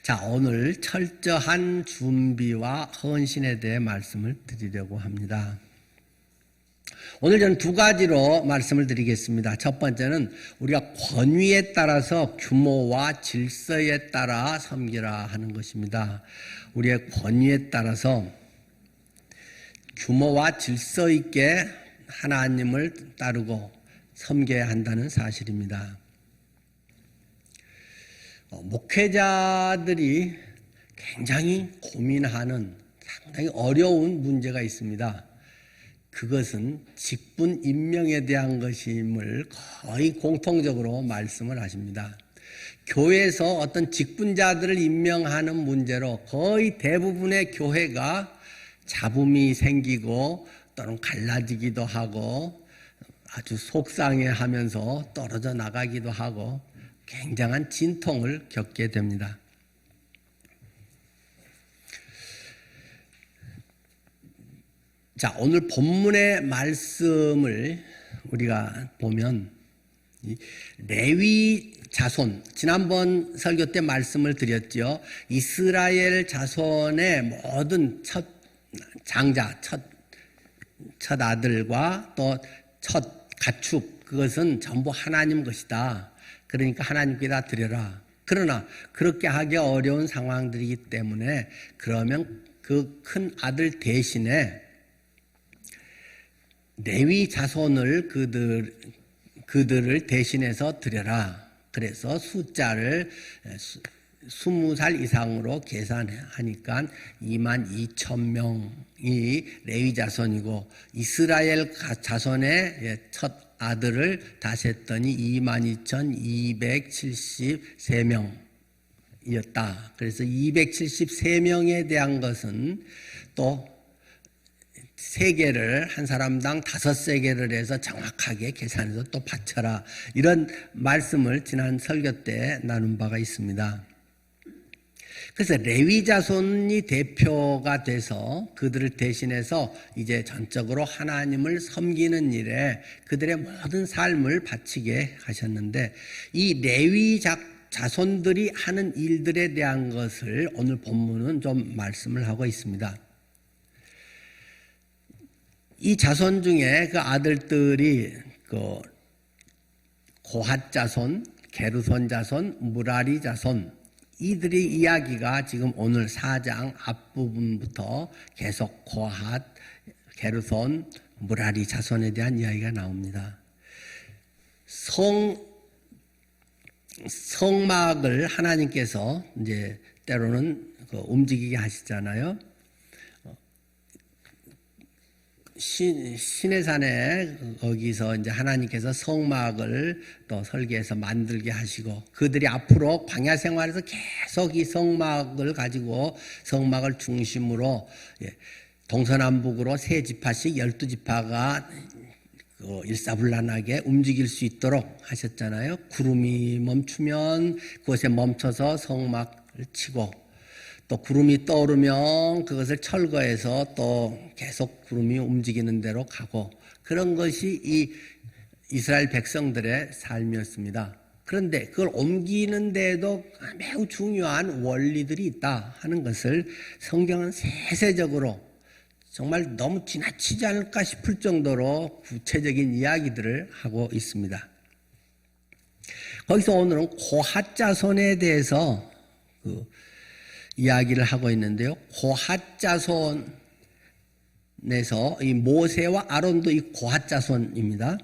자, 오늘 철저한 준비와 헌신에 대해 말씀을 드리려고 합니다. 오늘 저는 두 가지로 말씀을 드리겠습니다. 첫 번째는 우리가 권위에 따라서 규모와 질서에 따라 섬기라 하는 것입니다. 우리의 권위에 따라서 규모와 질서 있게 하나님을 따르고 섬겨야 한다는 사실입니다. 목회자들이 굉장히 고민하는 상당히 어려운 문제가 있습니다. 그것은 직분 임명에 대한 것임을 거의 공통적으로 말씀을 하십니다. 교회에서 어떤 직분자들을 임명하는 문제로 거의 대부분의 교회가 잡음이 생기고 또는 갈라지기도 하고 아주 속상해하면서 떨어져 나가기도 하고 굉장한 진통을 겪게 됩니다. 자, 오늘 본문의 말씀을 우리가 보면 레위 자손, 지난번 설교 때 말씀을 드렸죠. 이스라엘 자손의 모든 첫 장자, 첫 아들과 또 첫 가축, 그것은 전부 하나님 것이다. 그러니까 하나님께 다 드려라. 그러나 그렇게 하기 어려운 상황들이기 때문에 그러면 그 큰 아들 대신에 레위 자손을 그들을 대신해서 드려라. 그래서 숫자를 20살 이상으로 계산하니까 22,000명이 레위 자손이고 이스라엘 자손의 첫 아들을 다시 했더니 22,273명이었다. 그래서 273명에 대한 것은 또 세계를 한 사람당 5세계를 해서 정확하게 계산해서 또 바쳐라. 이런 말씀을 지난 설교 때 나눈 바가 있습니다. 그래서 레위 자손이 대표가 돼서 그들을 대신해서 이제 전적으로 하나님을 섬기는 일에 그들의 모든 삶을 바치게 하셨는데 이 레위 자손들이 하는 일들에 대한 것을 오늘 본문은 좀 말씀을 하고 있습니다. 이 자손 중에 그 아들들이 그 고핫 자손, 게르손 자손, 무라리 자손, 이들의 이야기가 지금 오늘 4장 앞부분부터 계속 고핫, 게르손, 무라리 자손에 대한 이야기가 나옵니다. 성막을 하나님께서 이제 때로는 움직이게 하시잖아요. 시내산에 거기서 이제 하나님께서 성막을 또 설계해서 만들게 하시고 그들이 앞으로 광야 생활에서 계속 이 성막을 가지고 성막을 중심으로 동서남북으로 세 지파씩 12지파가 일사불란하게 움직일 수 있도록 하셨잖아요. 구름이 멈추면 그곳에 멈춰서 성막을 치고 또 구름이 떠오르면 그것을 철거해서 또 계속 구름이 움직이는 대로 가고 그런 것이 이 이스라엘 백성들의 삶이었습니다. 그런데 그걸 옮기는 데에도 매우 중요한 원리들이 있다 하는 것을 성경은 세세적으로 정말 너무 지나치지 않을까 싶을 정도로 구체적인 이야기들을 하고 있습니다. 거기서 오늘은 고핫 자손에 대해서 이야기를 하고 있는데요. 고핫 자손에서 이 모세와 아론도 이 고핫 자손입니다.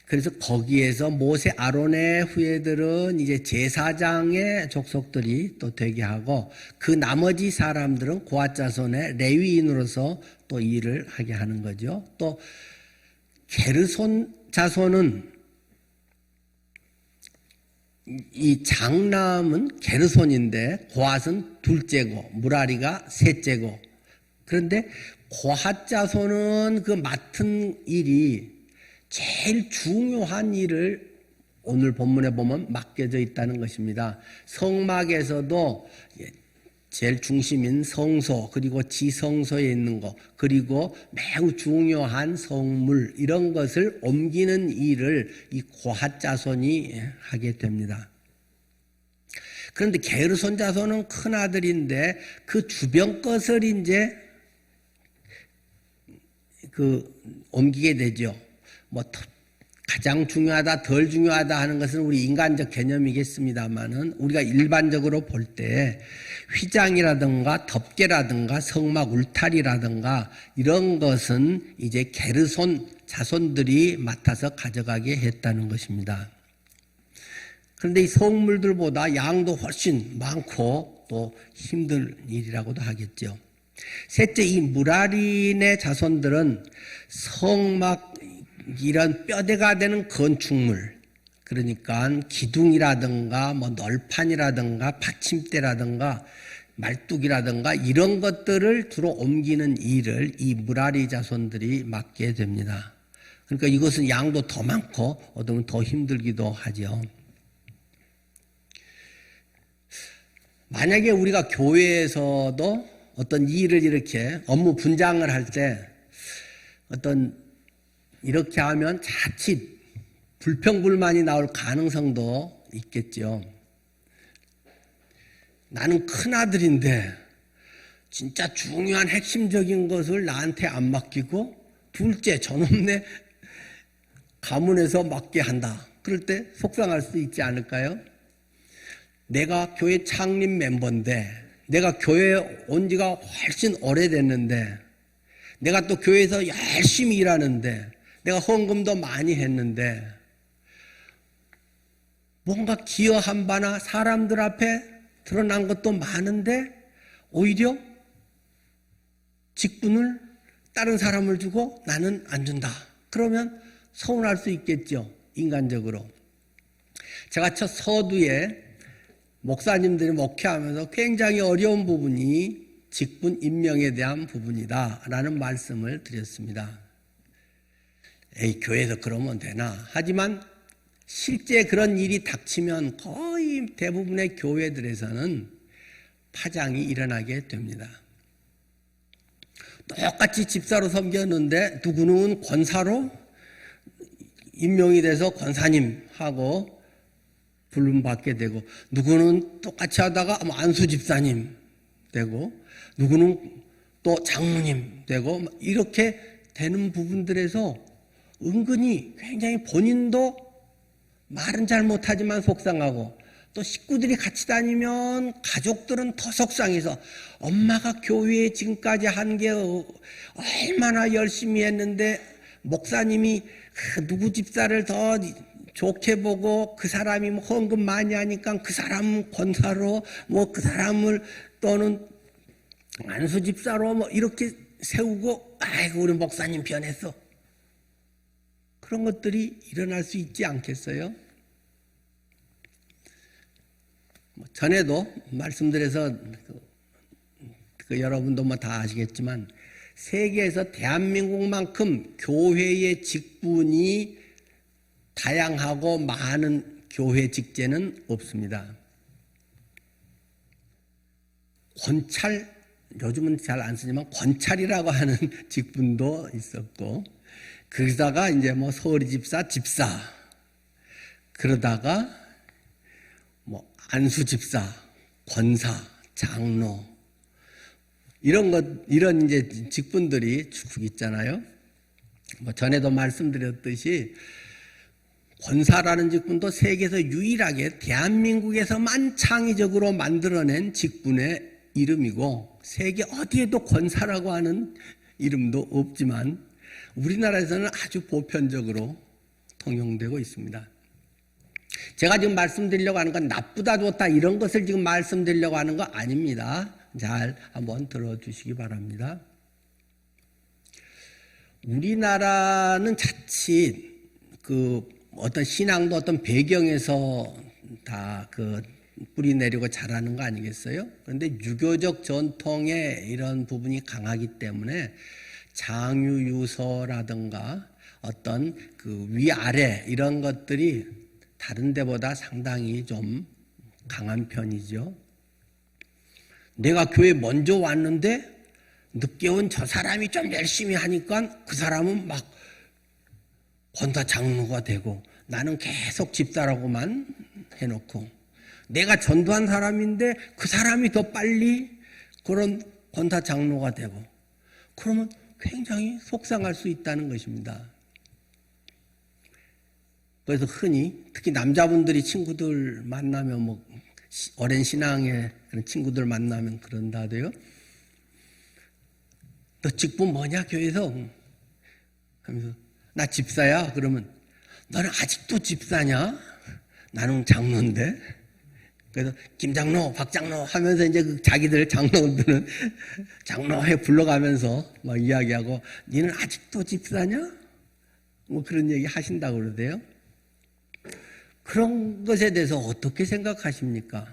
그래서 거기에서 모세 아론의 후예들은 이제 제사장의 족속들이 또 되게 하고 그 나머지 사람들은 고핫 자손의 레위인으로서 또 일을 하게 하는 거죠. 또 게르손 자손은 이 장남은 게르손인데 고핫은 둘째고 무라리가 셋째고 그런데 고핫 자손은 그 맡은 일이 제일 중요한 일을 오늘 본문에 보면 맡겨져 있다는 것입니다. 성막에서도 제일 중심인 성소 그리고 지성소에 있는 것 그리고 매우 중요한 성물 이런 것을 옮기는 일을 이 고핫 자손이 하게 됩니다. 그런데 게르손 자손은 큰 아들인데 그 주변 것을 이제 옮기게 되죠. 뭐 가장 중요하다, 덜 중요하다 하는 것은 우리 인간적 개념이겠습니다만은 우리가 일반적으로 볼 때 휘장이라든가 덮개라든가 성막 울타리라든가 이런 것은 이제 게르손 자손들이 맡아서 가져가게 했다는 것입니다. 그런데 이 성물들보다 양도 훨씬 많고 또 힘든 일이라고도 하겠죠. 셋째, 이 무라린의 자손들은 성막 이런 뼈대가 되는 건축물, 그러니까 기둥이라든가 뭐 널판이라든가 받침대라든가 말뚝이라든가 이런 것들을 주로 옮기는 일을 이 무라리 자손들이 맡게 됩니다. 그러니까 이것은 양도 더 많고 어쩌면 더 힘들기도 하죠. 만약에 우리가 교회에서도 어떤 일을 이렇게 업무 분장을 할 때 어떤 이렇게 하면 자칫 불평불만이 나올 가능성도 있겠죠. 나는 큰아들인데 진짜 중요한 핵심적인 것을 나한테 안 맡기고 둘째 저놈네 가문에서 맡게 한다. 그럴 때 속상할 수 있지 않을까요? 내가 교회 창립 멤버인데 내가 교회에 온 지가 훨씬 오래됐는데 내가 또 교회에서 열심히 일하는데 내가 헌금도 많이 했는데 뭔가 기여한 바나 사람들 앞에 드러난 것도 많은데 오히려 직분을 다른 사람을 주고 나는 안 준다. 그러면 서운할 수 있겠죠. 인간적으로. 제가 첫 서두에 목사님들이 목회하면서 굉장히 어려운 부분이 직분 임명에 대한 부분이다 라는 말씀을 드렸습니다. 에이, 교회에서 그러면 되나? 하지만 실제 그런 일이 닥치면 거의 대부분의 교회들에서는 파장이 일어나게 됩니다. 똑같이 집사로 섬겼는데 누구는 권사로 임명이 돼서 권사님하고 부름받게 되고 누구는 똑같이 하다가 안수 집사님 되고 누구는 또 장로님 되고 이렇게 되는 부분들에서 은근히 굉장히 본인도 말은 잘 못하지만 속상하고 또 식구들이 같이 다니면 가족들은 더 속상해서 엄마가 교회에 지금까지 한 게 얼마나 열심히 했는데 목사님이 누구 집사를 더 좋게 보고 그 사람이 뭐 헌금 많이 하니까 그 사람 권사로 뭐 그 사람을 또는 안수 집사로 뭐 이렇게 세우고 아이고 우리 목사님 변했어. 그런 것들이 일어날 수 있지 않겠어요? 전에도 말씀드려서 여러분도 뭐 다 아시겠지만 세계에서 대한민국만큼 교회의 직분이 다양하고 많은 교회 직제는 없습니다. 권찰, 요즘은 잘 안 쓰지만 권찰이라고 하는 직분도 있었고 그러다가 이제 뭐 서울이 집사, 그러다가 뭐 안수 집사, 권사, 장로 이런 이제 직분들이 쭉 있잖아요. 뭐 전에도 말씀드렸듯이 권사라는 직분도 세계에서 유일하게 대한민국에서만 창의적으로 만들어낸 직분의 이름이고 세계 어디에도 권사라고 하는 이름도 없지만 우리나라에서는 아주 보편적으로 통용되고 있습니다. 제가 지금 말씀드리려고 하는 건 나쁘다 좋다 이런 것을 지금 말씀드리려고 하는 거 아닙니다. 잘 한번 들어주시기 바랍니다. 우리나라는 자칫 어떤 신앙도 어떤 배경에서 다 뿌리 내리고 자라는 거 아니겠어요? 그런데 유교적 전통의 이런 부분이 강하기 때문에 장유유서라든가 어떤 위아래 이런 것들이 다른 데보다 상당히 좀 강한 편이죠. 내가 교회 먼저 왔는데 늦게 온 저 사람이 좀 열심히 하니까 그 사람은 막 권사 장로가 되고 나는 계속 집사라고만 해놓고 내가 전도한 사람인데 그 사람이 더 빨리 그런 권사 장로가 되고, 그러면 굉장히 속상할 수 있다는 것입니다. 그래서 흔히 특히 남자분들이 친구들 만나면 뭐 오랜 신앙의 그런 친구들 만나면 그런다대요. 너 직분 뭐냐 교회에서? 하면서 나 집사야. 그러면 너는 아직도 집사냐? 나는 장로인데. 그래서 김 장로, 박 장로 하면서 이제 그 자기들 장로들은 장로회 불러가면서 막 이야기하고, 너는 아직도 집사냐? 뭐 그런 얘기 하신다고 그러대요. 그런 것에 대해서 어떻게 생각하십니까?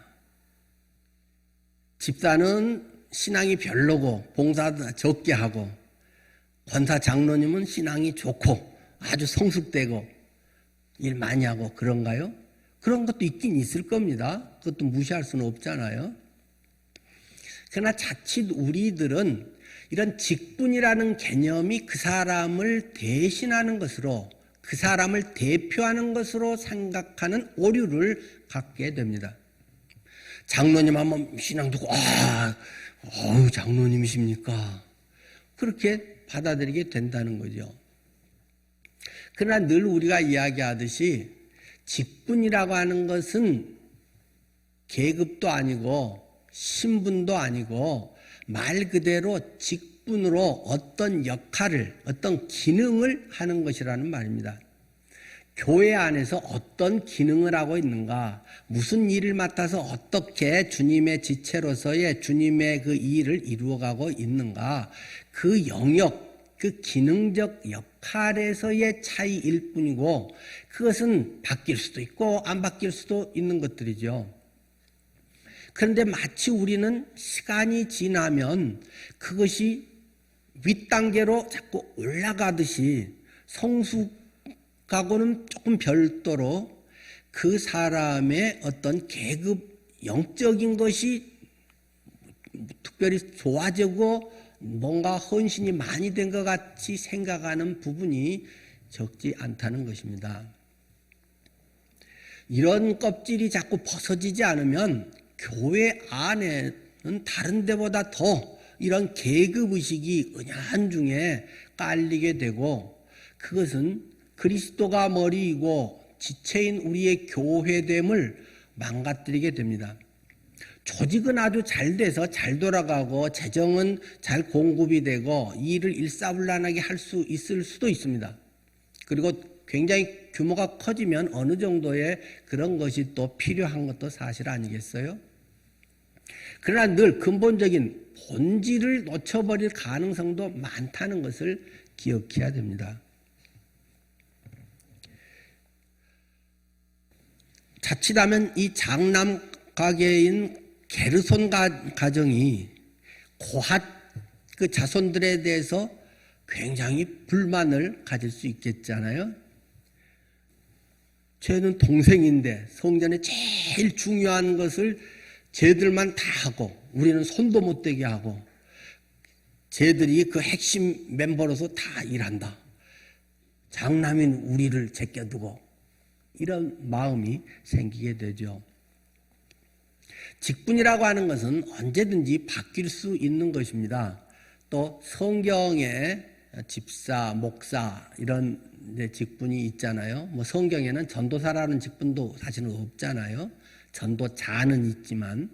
집사는 신앙이 별로고 봉사도 적게 하고, 권사 장로님은 신앙이 좋고 아주 성숙되고 일 많이 하고 그런가요? 그런 것도 있긴 있을 겁니다. 그것도 무시할 수는 없잖아요. 그러나 자칫 우리들은 이런 직분이라는 개념이 그 사람을 대신하는 것으로, 그 사람을 대표하는 것으로 생각하는 오류를 갖게 됩니다. 장로님 하면 신앙 듣고 장로님이십니까? 그렇게 받아들이게 된다는 거죠. 그러나 늘 우리가 이야기하듯이 직분이라고 하는 것은 계급도 아니고 신분도 아니고 말 그대로 직분으로 어떤 역할을, 어떤 기능을 하는 것이라는 말입니다. 교회 안에서 어떤 기능을 하고 있는가, 무슨 일을 맡아서 어떻게 주님의 지체로서의 주님의 그 일을 이루어가고 있는가, 그 영역, 그 기능적 역할에서의 차이일 뿐이고, 그것은 바뀔 수도 있고 안 바뀔 수도 있는 것들이죠. 그런데 마치 우리는 시간이 지나면 그것이 윗단계로 자꾸 올라가듯이 성숙하고는 조금 별도로 그 사람의 어떤 계급 영적인 것이 특별히 좋아지고 뭔가 헌신이 많이 된 것 같이 생각하는 부분이 적지 않다는 것입니다. 이런 껍질이 자꾸 벗어지지 않으면 교회 안에는 다른 데보다 더 이런 계급의식이 은연중에 깔리게 되고, 그것은 그리스도가 머리이고 지체인 우리의 교회됨을 망가뜨리게 됩니다. 조직은 아주 잘 돼서 잘 돌아가고 재정은 잘 공급이 되고 일을 일사불란하게 할 수 있을 수도 있습니다. 그리고 굉장히 규모가 커지면 어느 정도의 그런 것이 또 필요한 것도 사실 아니겠어요? 그러나 늘 근본적인 본질을 놓쳐버릴 가능성도 많다는 것을 기억해야 됩니다. 자칫하면 이 장남 가계인 게르손 가정이 고핫 그 자손들에 대해서 굉장히 불만을 가질 수 있겠잖아요. 쟤는 동생인데 성전에 제일 중요한 것을 쟤들만 다 하고 우리는 손도 못 대게 하고, 쟤들이 그 핵심 멤버로서 다 일한다. 장남인 우리를 제껴두고, 이런 마음이 생기게 되죠. 직분이라고 하는 것은 언제든지 바뀔 수 있는 것입니다. 또 성경에 집사, 목사 이런 직분이 있잖아요. 뭐 성경에는 전도사라는 직분도 사실은 없잖아요. 전도자는 있지만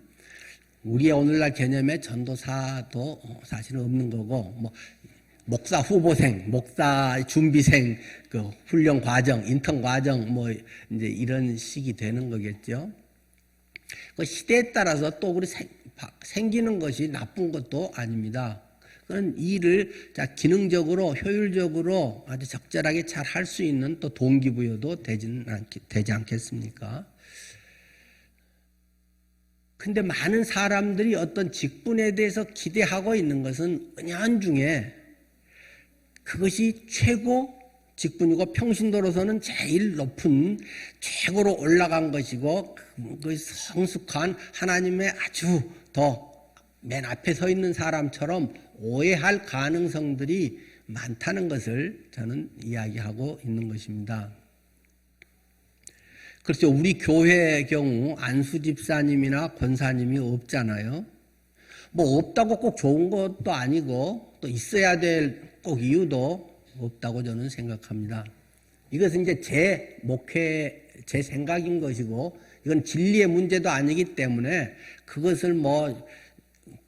우리의 오늘날 개념에 전도사도 사실은 없는 거고, 뭐 목사 후보생, 목사 준비생, 그 훈련 과정, 인턴 과정, 뭐 이제 이런 식이 되는 거겠죠. 그 시대에 따라서 또 우리 생기는 것이 나쁜 것도 아닙니다. 그런 일을 기능적으로 효율적으로 아주 적절하게 잘 할 수 있는 또 동기부여도 되지 않겠습니까? 근데 많은 사람들이 어떤 직분에 대해서 기대하고 있는 것은 은연중에 그것이 최고 직분이고 평신도로서는 제일 높은 최고로 올라간 것이고, 그 성숙한 하나님의 아주 더 맨 앞에 서 있는 사람처럼 오해할 가능성들이 많다는 것을 저는 이야기하고 있는 것입니다. 그렇죠. 우리 교회의 경우 안수 집사님이나 권사님이 없잖아요. 뭐 없다고 꼭 좋은 것도 아니고 또 있어야 될 꼭 이유도 없다고 저는 생각합니다. 이것은 이제 제 목회, 제 생각인 것이고 이건 진리의 문제도 아니기 때문에 그것을 뭐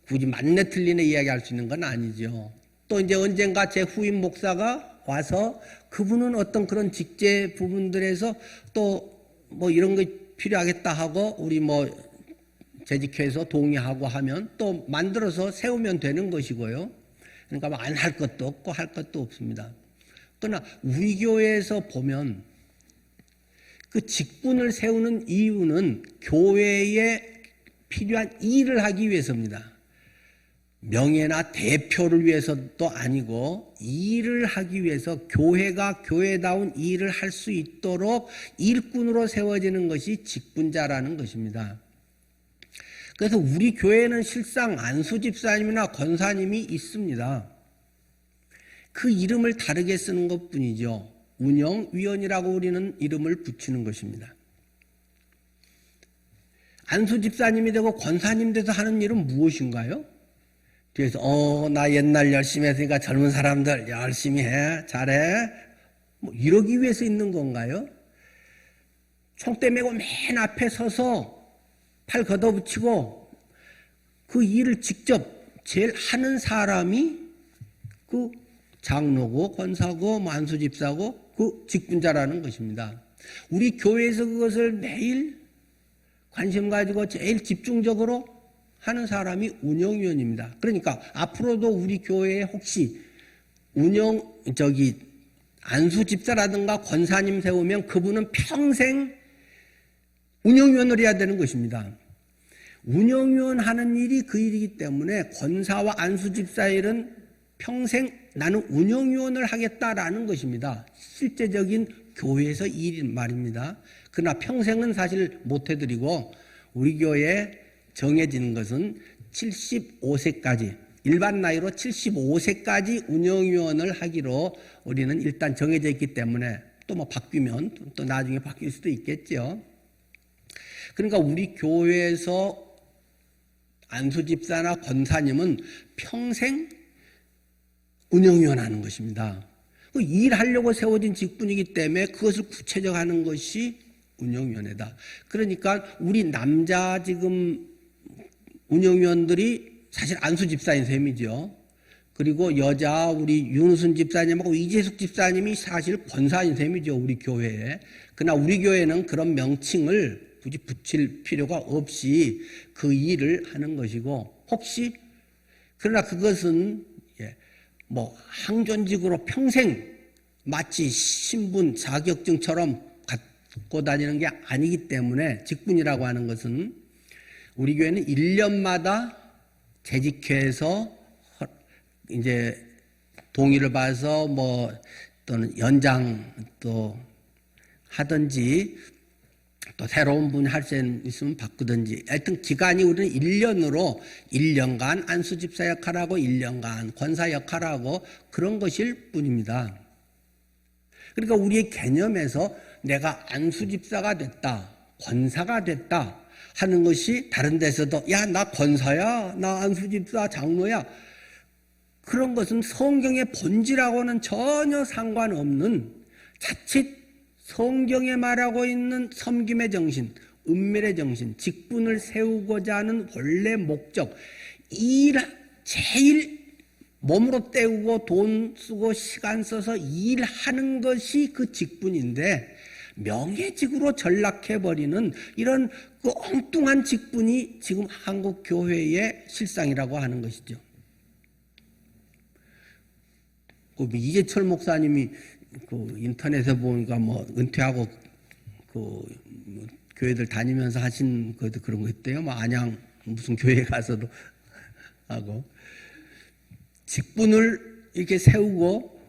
굳이 맞네 틀리네 이야기할 수 있는 건 아니죠. 또 이제 언젠가 제 후임 목사가 와서 그분은 어떤 그런 직제 부분들에서 또 뭐 이런 거 필요하겠다 하고 우리 뭐 재직회에서 동의하고 하면 또 만들어서 세우면 되는 것이고요. 그러니까 안 할 것도 없고 할 것도 없습니다. 그러나 우리 교회에서 보면 그 직분을 세우는 이유는 교회에 필요한 일을 하기 위해서입니다. 명예나 대표를 위해서도 아니고 일을 하기 위해서 교회가 교회다운 일을 할 수 있도록 일꾼으로 세워지는 것이 직분자라는 것입니다. 그래서 우리 교회는 실상 안수 집사님이나 권사님이 있습니다. 그 이름을 다르게 쓰는 것뿐이죠. 운영위원이라고 우리는 이름을 붙이는 것입니다. 안수 집사님이 되고 권사님 돼서 하는 일은 무엇인가요? 뒤에서 나 옛날 열심히 했으니까 젊은 사람들 열심히 해, 잘해, 뭐 이러기 위해서 있는 건가요? 총대 메고 맨 앞에 서서 팔 걷어붙이고 그 일을 직접 제일 하는 사람이 그 장로고 권사고 안수 집사고 그 직분자라는 것입니다. 우리 교회에서 그것을 매일 관심 가지고 제일 집중적으로 하는 사람이 운영위원입니다. 그러니까 앞으로도 우리 교회에 혹시 안수 집사라든가 권사님 세우면 그분은 평생 운영위원을 해야 되는 것입니다. 운영위원 하는 일이 그 일이기 때문에 권사와 안수 집사의 일은 평생 나는 운영위원을 하겠다라는 것입니다. 실제적인 교회에서 일인 말입니다. 그러나 평생은 사실 못 해드리고 우리 교회에 정해지는 것은 75세까지 일반 나이로 75세까지 운영위원을 하기로 우리는 일단 정해져 있기 때문에 또 뭐 바뀌면 또 나중에 바뀔 수도 있겠죠. 그러니까 우리 교회에서 안수 집사나 권사님은 평생 운영위원 하는 것입니다. 일하려고 세워진 직분이기 때문에 그것을 구체적 하는 것이 운영위원회다. 그러니까 우리 남자 지금 운영위원들이 사실 안수 집사인 셈이죠. 그리고 여자 우리 윤우순 집사님하고 이재숙 집사님이 사실 권사인 셈이죠. 우리 교회에. 그러나 우리 교회는 그런 명칭을 굳이 붙일 필요가 없이 그 일을 하는 것이고 혹시 그러나 그것은 뭐 항존직으로 평생 마치 신분 자격증처럼 갖고 다니는 게 아니기 때문에 직분이라고 하는 것은 우리 교회는 1년마다 재직회에서 이제 동의를 받아서 뭐 또는 연장 또 하든지 또 새로운 분이 할 수 있으면 바꾸든지 하여튼 기간이 우리는 1년으로 1년간 안수집사 역할하고 1년간 권사 역할하고 그런 것일 뿐입니다. 그러니까 우리의 개념에서 내가 안수집사가 됐다, 권사가 됐다 하는 것이 다른 데서도 야, 나 권사야, 나 안수집사 장로야 그런 것은 성경의 본질하고는 전혀 상관없는 자칫 성경에 말하고 있는 섬김의 정신, 은밀의 정신, 직분을 세우고자 하는 원래 목적, 제일 몸으로 때우고 돈 쓰고 시간 써서 일하는 것이 그 직분인데 명예직으로 전락해버리는 이런 그 엉뚱한 직분이 지금 한국 교회의 실상이라고 하는 것이죠. 이재철 목사님이 그 인터넷에 보니까 뭐 은퇴하고 그 교회들 다니면서 하신 것도 그런 거 있대요. 뭐 안양 무슨 교회 가서도 하고 직분을 이렇게 세우고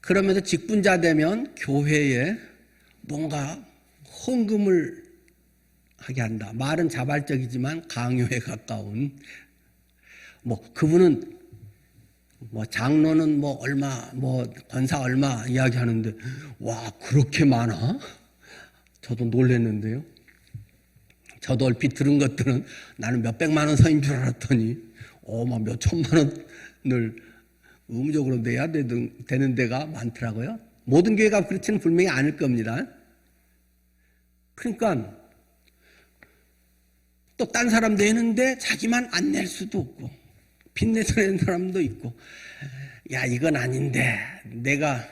그러면서 직분자 되면 교회에 뭔가 헌금을 하게 한다. 말은 자발적이지만 강요에 가까운 뭐 그분은 뭐 장로는 뭐 얼마, 뭐 권사 얼마 이야기하는데 와 그렇게 많아? 저도 놀랐는데요. 저도 얼핏 들은 것들은 나는 몇백만 원 서인 줄 알았더니 막 몇천만 원을 의무적으로 내야 되는 데가 많더라고요. 모든 교회가 그렇지는 분명히 않을 겁니다. 그러니까 또 딴 사람도 내는데 자기만 안 낼 수도 없고 빚내서 내는 사람도 있고, 야 이건 아닌데 내가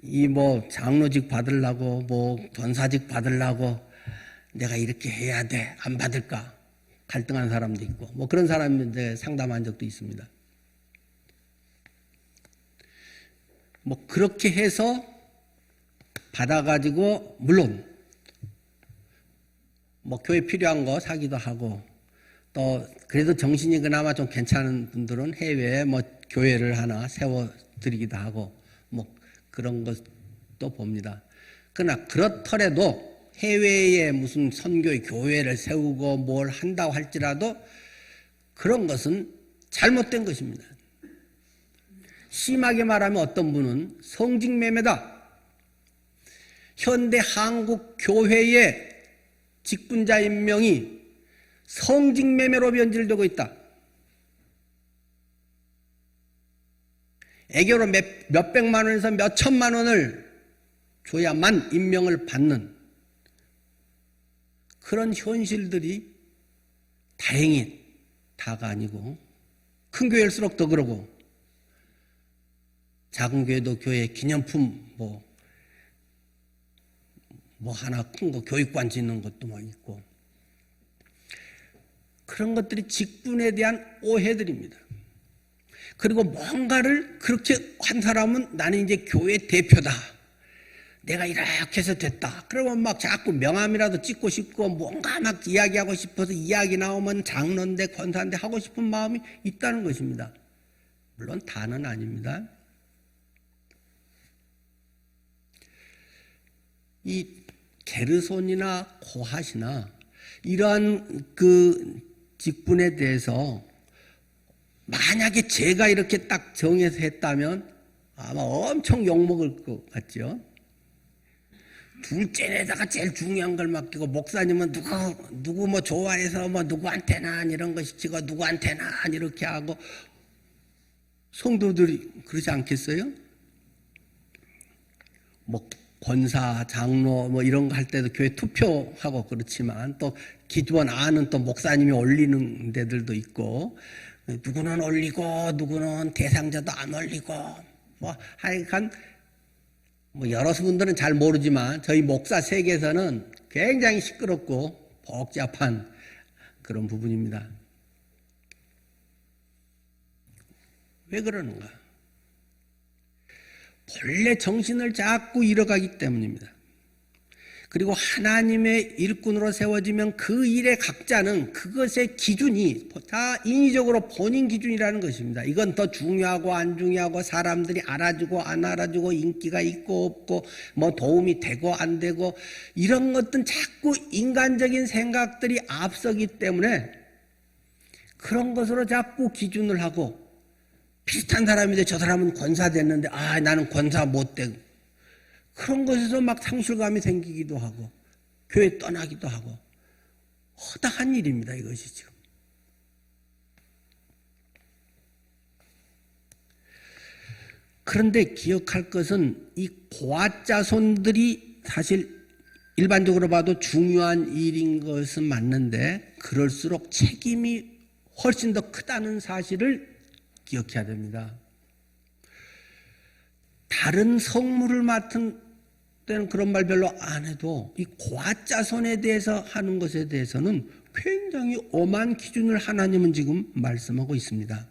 이 뭐 장로직 받으려고 뭐 권사직 받으려고 내가 이렇게 해야 돼, 안 받을까 갈등한 사람도 있고, 뭐 그런 사람인데 상담한 적도 있습니다. 뭐 그렇게 해서 받아가지고 물론 뭐 교회 필요한 거 사기도 하고, 또 그래도 정신이 그나마 좀 괜찮은 분들은 해외에 뭐 교회를 하나 세워드리기도 하고 뭐 그런 것도 봅니다. 그러나 그렇더라도 해외에 무슨 선교의 교회를 세우고 뭘 한다고 할지라도 그런 것은 잘못된 것입니다. 심하게 말하면 어떤 분은 성직매매다. 현대 한국 교회의 직분자 임명이 성직매매로 변질되고 있다. 애교로 몇백만 원에서 몇천만 원을 줘야만 임명을 받는 그런 현실들이 다행히 다가 아니고 큰 교회일수록 더 그러고, 작은 교회도 교회 기념품 뭐 하나 큰 거 교육관 짓는 것도 막 있고, 그런 것들이 직분에 대한 오해들입니다. 그리고 뭔가를 그렇게 한 사람은 나는 이제 교회 대표다, 내가 이렇게 해서 됐다, 그러면 막 자꾸 명함이라도 찍고 싶고 뭔가 막 이야기하고 싶어서 이야기 나오면 장로인데 권사인데 하고 싶은 마음이 있다는 것입니다. 물론 다는 아닙니다. 이 게르손이나 고핫이나 이러한 그 직분에 대해서 만약에 제가 이렇게 딱 정해서 했다면 아마 엄청 욕먹을 것 같죠. 둘째에다가 제일 중요한 걸 맡기고, 목사님은 누구 뭐 좋아해서 뭐 누구한테나 이런 거 시키고 누구한테나 이렇게 하고, 성도들이 그러지 않겠어요? 뭐 권사, 장로 뭐 이런 거 할 때도 교회 투표하고 그렇지만 또 기도원 안은 또 목사님이 올리는 데들도 있고, 누구는 올리고 누구는 대상자도 안 올리고, 뭐 하여간 뭐 여러 분들은 잘 모르지만 저희 목사 세계에서는 굉장히 시끄럽고 복잡한 그런 부분입니다. 왜 그러는가? 본래 정신을 자꾸 잃어가기 때문입니다. 그리고 하나님의 일꾼으로 세워지면 그 일의 각자는 그것의 기준이 다 인위적으로 본인 기준이라는 것입니다. 이건 더 중요하고 안 중요하고, 사람들이 알아주고 안 알아주고, 인기가 있고 없고, 뭐 도움이 되고 안 되고, 이런 것들은 자꾸 인간적인 생각들이 앞서기 때문에 그런 것으로 자꾸 기준을 하고, 비슷한 사람인데 저 사람은 권사 됐는데 나는 권사 못 되고, 그런 것에서 막 상실감이 생기기도 하고 교회 떠나기도 하고, 허다한 일입니다. 이것이 지금. 그런데 기억할 것은 이 고앗 자손들이 사실 일반적으로 봐도 중요한 일인 것은 맞는데, 그럴수록 책임이 훨씬 더 크다는 사실을 기억해야 됩니다. 다른 성물을 맡은 때는 그런 말 별로 안 해도 이 고앗 자손에 대해서 하는 것에 대해서는 굉장히 엄한 기준을 하나님은 지금 말씀하고 있습니다.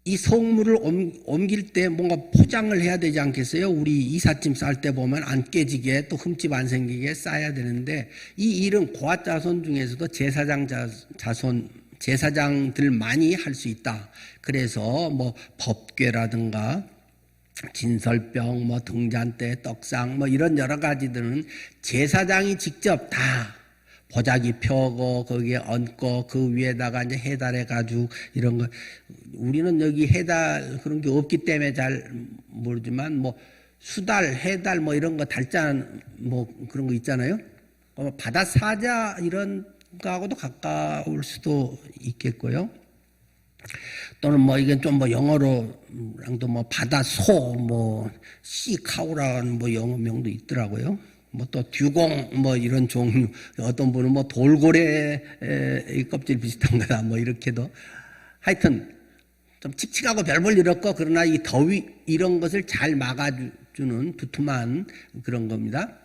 이 성물을 옮길 때 뭔가 포장을 해야 되지 않겠어요? 우리 이삿짐 쌀 때 보면 안 깨지게, 또 흠집 안 생기게 싸야 되는데, 이 일은 고앗 자손 중에서도 제사장들만이 할 수 있다. 그래서 뭐 법궤라든가 진설병, 뭐 등잔대, 떡상, 뭐 이런 여러 가지들은 제사장이 직접 다 보자기 펴고 거기에 얹고 그 위에다가 이제 해달의 가죽 이런 거 우리는 여기 해달 그런 게 없기 때문에 잘 모르지만 뭐 수달, 해달 뭐 이런 거 달자 뭐 그런 거 있잖아요. 바다 사자 이런 거하고도 가까울 수도 있겠고요. 또는 뭐 이건 좀 뭐 영어로랑도 뭐 바다소 뭐 씨카우라는 뭐 영어 명도 있더라고요. 뭐 또 듀공 뭐 이런 종류 어떤 분은 뭐 돌고래 껍질 비슷한 거다 뭐 이렇게도 하여튼 좀 칙칙하고 별 볼 일 없고 그러나 이 더위 이런 것을 잘 막아주는 두툼한 그런 겁니다.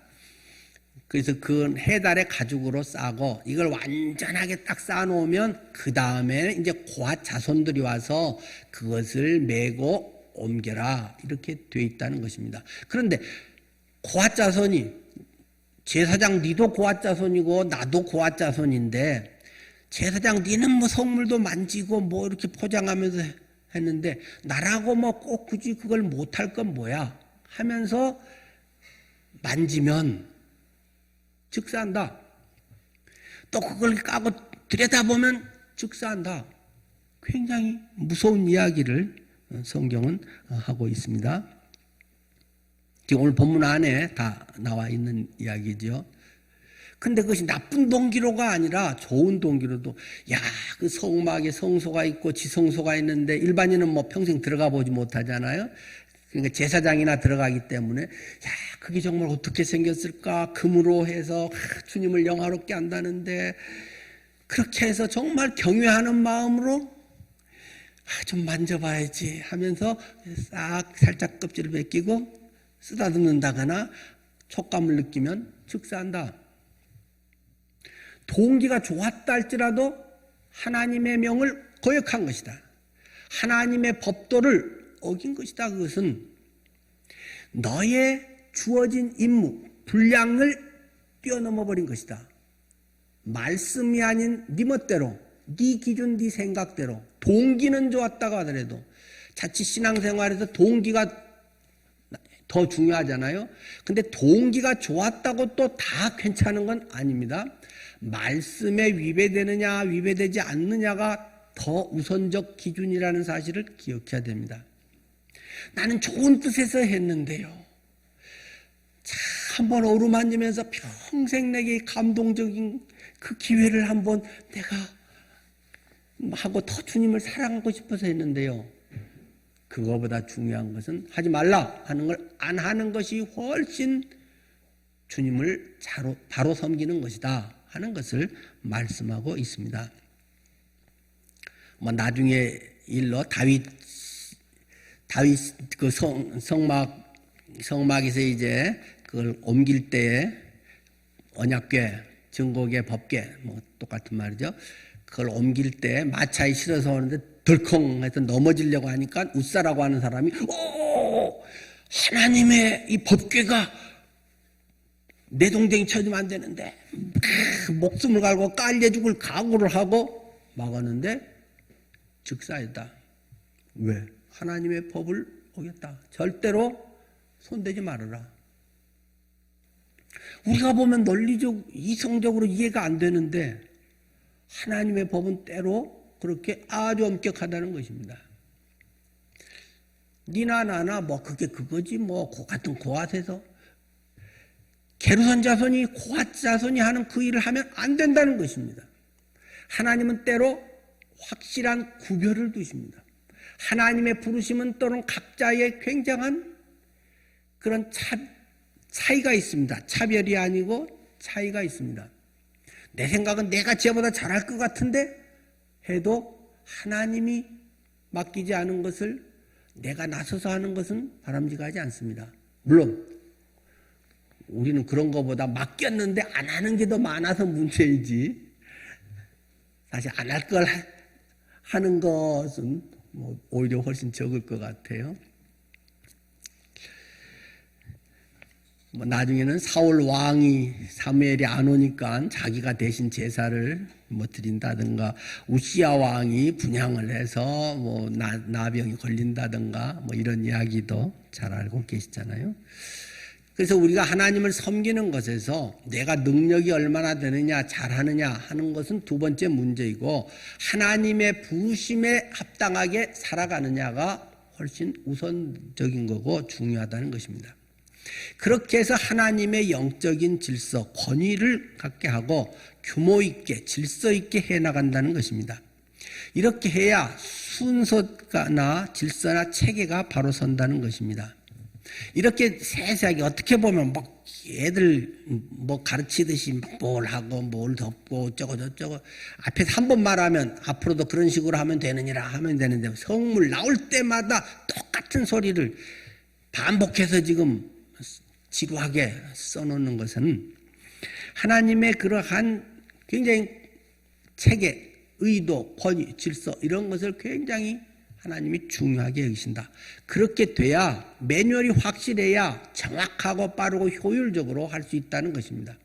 그래서 그 해달의 가죽으로 싸고 이걸 완전하게 딱 쌓아놓으면 그 다음에 이제 고앗 자손들이 와서 그것을 메고 옮겨라 이렇게 돼 있다는 것입니다. 그런데 고앗 자손이 제사장 니도 고앗 자손이고 나도 고앗 자손인데 제사장 니는 뭐 성물도 만지고 뭐 이렇게 포장하면서 했는데 나라고 뭐 꼭 굳이 그걸 못할 건 뭐야 하면서 만지면 즉사한다. 또 그걸 까고 들여다보면 즉사한다. 굉장히 무서운 이야기를 성경은 하고 있습니다. 지금 오늘 본문 안에 다 나와 있는 이야기죠. 근데 그것이 나쁜 동기로가 아니라 좋은 동기로도 그 성막에 성소가 있고 지성소가 있는데 일반인은 뭐 평생 들어가 보지 못하잖아요. 그러니까 제사장이나 들어가기 때문에 그게 정말 어떻게 생겼을까 금으로 해서 주님을 영화롭게 한다는데 그렇게 해서 정말 경외하는 마음으로 좀 만져봐야지 하면서 싹 살짝 껍질을 벗기고 쓰다듬는다거나 촉감을 느끼면 즉사한다. 동기가 좋았다 할지라도 하나님의 명을 거역한 것이다. 하나님의 법도를 어긴 것이다. 그것은 너의 주어진 임무, 분량을 뛰어넘어 버린 것이다. 말씀이 아닌 네 멋대로, 네 기준, 네 생각대로 동기는 좋았다고 하더라도 자칫 신앙생활에서 동기가 더 중요하잖아요. 근데 동기가 좋았다고 또 다 괜찮은 건 아닙니다. 말씀에 위배되느냐 위배되지 않느냐가 더 우선적 기준이라는 사실을 기억해야 됩니다. 나는 좋은 뜻에서 했는데요. 한번 어루만지면서 평생 내게 감동적인 그 기회를 한번 내가 하고 더 주님을 사랑하고 싶어서 했는데요. 그거보다 중요한 것은 하지 말라 하는 걸 안 하는 것이 훨씬 주님을 바로 섬기는 것이다 하는 것을 말씀하고 있습니다. 뭐 나중에 일러 다윗 그 성막에서 이제 그걸 옮길 때에 언약궤, 증거궤, 법궤 뭐 똑같은 말이죠. 그걸 옮길 때 마차에 실어서 오는데 덜컹 해서 넘어지려고 하니까 웃사라고 하는 사람이 하나님의 이 법궤가 내 동댕이 쳐주면 안 되는데 목숨을 걸고 깔려 죽을 각오를 하고 막았는데 즉사했다. 왜? 하나님의 법을 어겼다. 절대로 손대지 말아라. 우리가 보면 논리적, 이성적으로 이해가 안 되는데 하나님의 법은 때로 그렇게 아주 엄격하다는 것입니다. 니나 나나 뭐 그게 그거지 뭐 같은 고앗에서 게르손 자손이 고앗 자손이 하는 그 일을 하면 안 된다는 것입니다. 하나님은 때로 확실한 구별을 두십니다. 하나님의 부르심은 또는 각자의 굉장한 그런 차이가 있습니다. 차별이 아니고 차이가 있습니다. 내 생각은 내가 쟤보다 잘할 것 같은데 해도 하나님이 맡기지 않은 것을 내가 나서서 하는 것은 바람직하지 않습니다. 물론 우리는 그런 것보다 맡겼는데 안 하는 게 더 많아서 문제이지 사실 안 할 걸 하는 것은 뭐 오히려 훨씬 적을 것 같아요. 뭐 나중에는 사울 왕이 사무엘이 안 오니까 자기가 대신 제사를 뭐 드린다든가 우시야 왕이 분향을 해서 뭐 나병이 걸린다든가 뭐 이런 이야기도 잘 알고 계시잖아요. 그래서 우리가 하나님을 섬기는 것에서 내가 능력이 얼마나 되느냐, 잘하느냐 하는 것은 두 번째 문제이고, 하나님의 부르심에 합당하게 살아가느냐가 훨씬 우선적인 거고 중요하다는 것입니다. 그렇게 해서 하나님의 영적인 질서, 권위를 갖게 하고 규모 있게, 질서 있게 해나간다는 것입니다. 이렇게 해야 순서나 질서나 체계가 바로 선다는 것입니다. 이렇게 세세하게 어떻게 보면 막 애들 뭐 가르치듯이 뭘 하고 뭘 덮고 어쩌고 저쩌고 앞에서 한 번 말하면 앞으로도 그런 식으로 하면 되느니라 하면 되는데, 성물 나올 때마다 똑같은 소리를 반복해서 지금 지루하게 써놓는 것은 하나님의 그러한 굉장히 체계, 의도, 권위, 질서 이런 것을 굉장히 하나님이 중요하게 여기신다. 그렇게 돼야 매뉴얼이 확실해야 정확하고 빠르고 효율적으로 할 수 있다는 것입니다.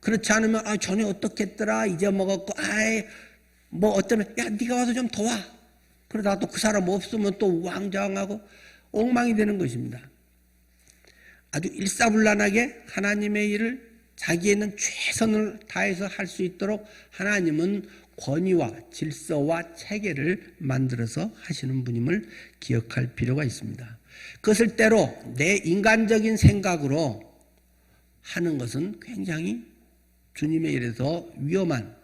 그렇지 않으면 전에 어떻게 했더라 잊어먹었고 뭐 어쩌면 야 네가 와서 좀 도와. 그러다가 또 그 사람 없으면 또 왕좌왕하고 엉망이 되는 것입니다. 아주 일사불란하게 하나님의 일을 자기에는 최선을 다해서 할 수 있도록 하나님은 권위와 질서와 체계를 만들어서 하시는 분임을 기억할 필요가 있습니다. 그것을 때로 내 인간적인 생각으로 하는 것은 굉장히 주님의 일에서 위험한,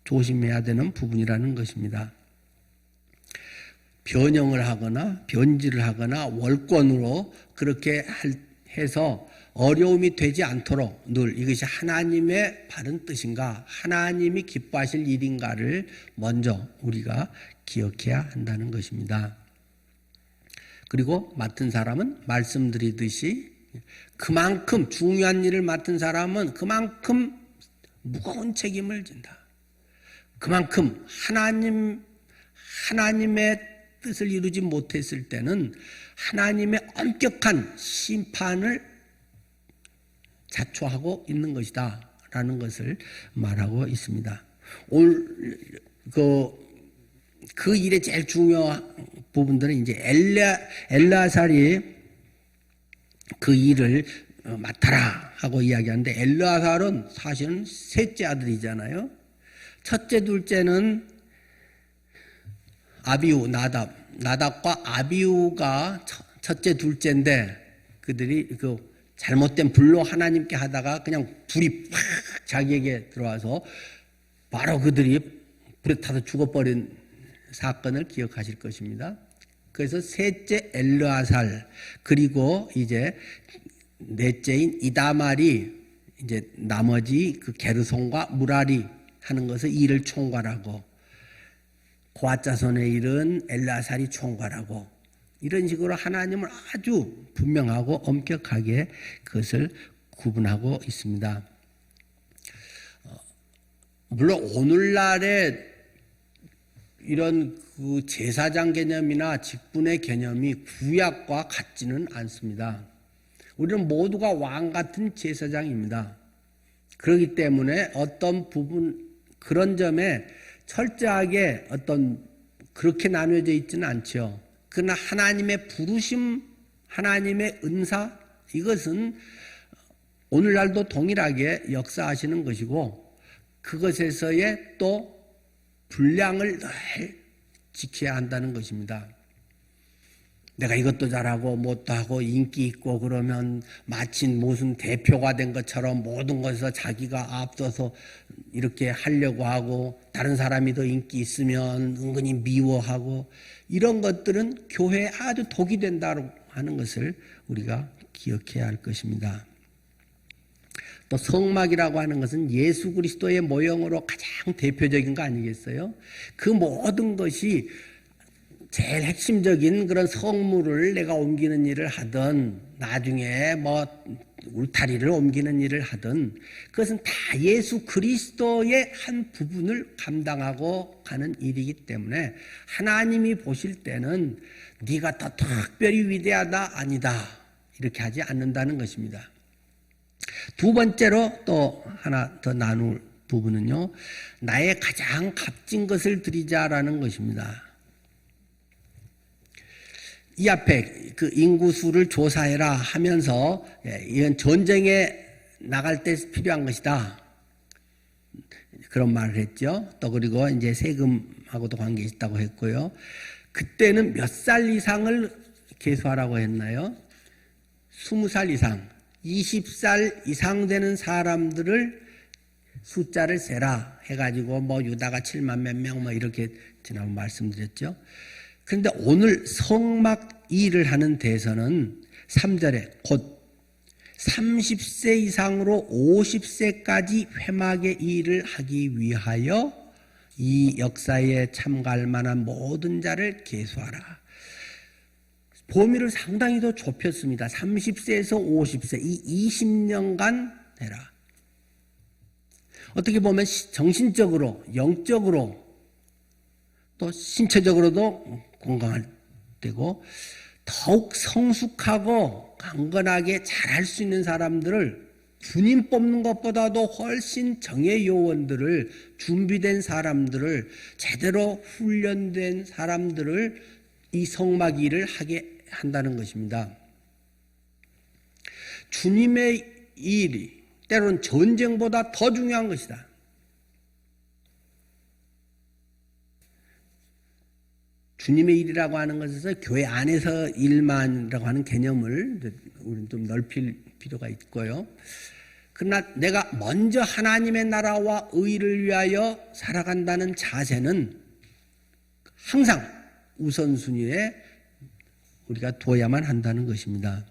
조심해야 되는 부분이라는 것입니다. 변형을 하거나 변질을 하거나 월권으로 그렇게 해서 어려움이 되지 않도록 늘 이것이 하나님의 바른 뜻인가, 하나님이 기뻐하실 일인가를 먼저 우리가 기억해야 한다는 것입니다. 그리고 맡은 사람은 말씀드리듯이 그만큼 중요한 일을 맡은 사람은 그만큼 무거운 책임을 진다. 그만큼 하나님의 뜻을 이루지 못했을 때는 하나님의 엄격한 심판을 자초하고 있는 것이다 라는 것을 말하고 있습니다. 오늘 그 일의 제일 중요한 부분들은 이제 엘르아살이 그 일을 맡아라 하고 이야기하는데, 엘르아살은 사실은 셋째 아들이잖아요. 첫째, 둘째는 아비우, 나답과 아비우가 첫째, 둘째인데 그들이 잘못된 불로 하나님께 하다가 그냥 불이 팍 자기에게 들어와서 바로 그들이 불에 타서 죽어버린 사건을 기억하실 것입니다. 그래서 셋째 엘르아살, 그리고 이제 넷째인 이다말이 이제 나머지 그 게르손과 무라리 하는 것을 일을 총괄하고, 고앗 자손의 일은 엘르아살이 총괄하고, 이런 식으로 하나님을 아주 분명하고 엄격하게 그것을 구분하고 있습니다. 물론 오늘날의 이런 그 제사장 개념이나 직분의 개념이 구약과 같지는 않습니다. 우리는 모두가 왕 같은 제사장입니다. 그렇기 때문에 어떤 부분, 그런 점에 철저하게 그렇게 나뉘어져 있지는 않죠. 그러나 하나님의 부르심, 하나님의 은사, 이것은 오늘날도 동일하게 역사하시는 것이고, 그것에서의 또 분량을 늘 지켜야 한다는 것입니다. 내가 이것도 잘하고 뭣도 하고 인기 있고 그러면 마치 무슨 대표가 된 것처럼 모든 것에서 자기가 앞서서 이렇게 하려고 하고, 다른 사람이 더 인기 있으면 은근히 미워하고, 이런 것들은 교회에 아주 독이 된다고 하는 것을 우리가 기억해야 할 것입니다. 또 성막이라고 하는 것은 예수 그리스도의 모형으로 가장 대표적인 거 아니겠어요? 그 모든 것이 제일 핵심적인 그런 성물을 내가 옮기는 일을 하든, 나중에 뭐 울타리를 옮기는 일을 하든, 그것은 다 예수 그리스도의 한 부분을 감당하고 가는 일이기 때문에 하나님이 보실 때는 네가 더 특별히 위대하다, 아니다, 이렇게 하지 않는다는 것입니다. 두 번째로 또 하나 더 나눌 부분은요, 나의 가장 값진 것을 드리자라는 것입니다. 이 앞에 그 인구수를 조사해라 하면서 이건 전쟁에 나갈 때 필요한 것이다. 그런 말을 했죠. 또 그리고 이제 세금하고도 관계 있다고 했고요. 그때는 몇 살 이상을 계수하라고 했나요? 20살 이상, 20살 이상 되는 사람들을 숫자를 세라 해가지고 뭐 유다가 7만 몇 명 뭐 이렇게 지난번 말씀드렸죠. 그런데 오늘 성막 일을 하는 데서는 3절에 곧 30세 이상으로 50세까지 회막의 일을 하기 위하여 이 역사에 참가할 만한 모든 자를 계수하라. 범위를 상당히 더 좁혔습니다. 30세에서 50세 이 20년간 해라. 어떻게 보면 정신적으로, 영적으로 또 신체적으로도 건강할 때고 더욱 성숙하고 강건하게 잘할 수 있는 사람들을 주님 뽑는 것보다도 훨씬 정예 요원들을 준비된 사람들을 제대로 훈련된 사람들을 이 성막 일을 하게 한다는 것입니다. 주님의 일이 때로는 전쟁보다 더 중요한 것이다. 주님의 일이라고 하는 것에서 교회 안에서 일만이라고 하는 개념을 우리는 좀 넓힐 필요가 있고요. 그러나 내가 먼저 하나님의 나라와 의를 위하여 살아간다는 자세는 항상 우선순위에 우리가 둬야만 한다는 것입니다.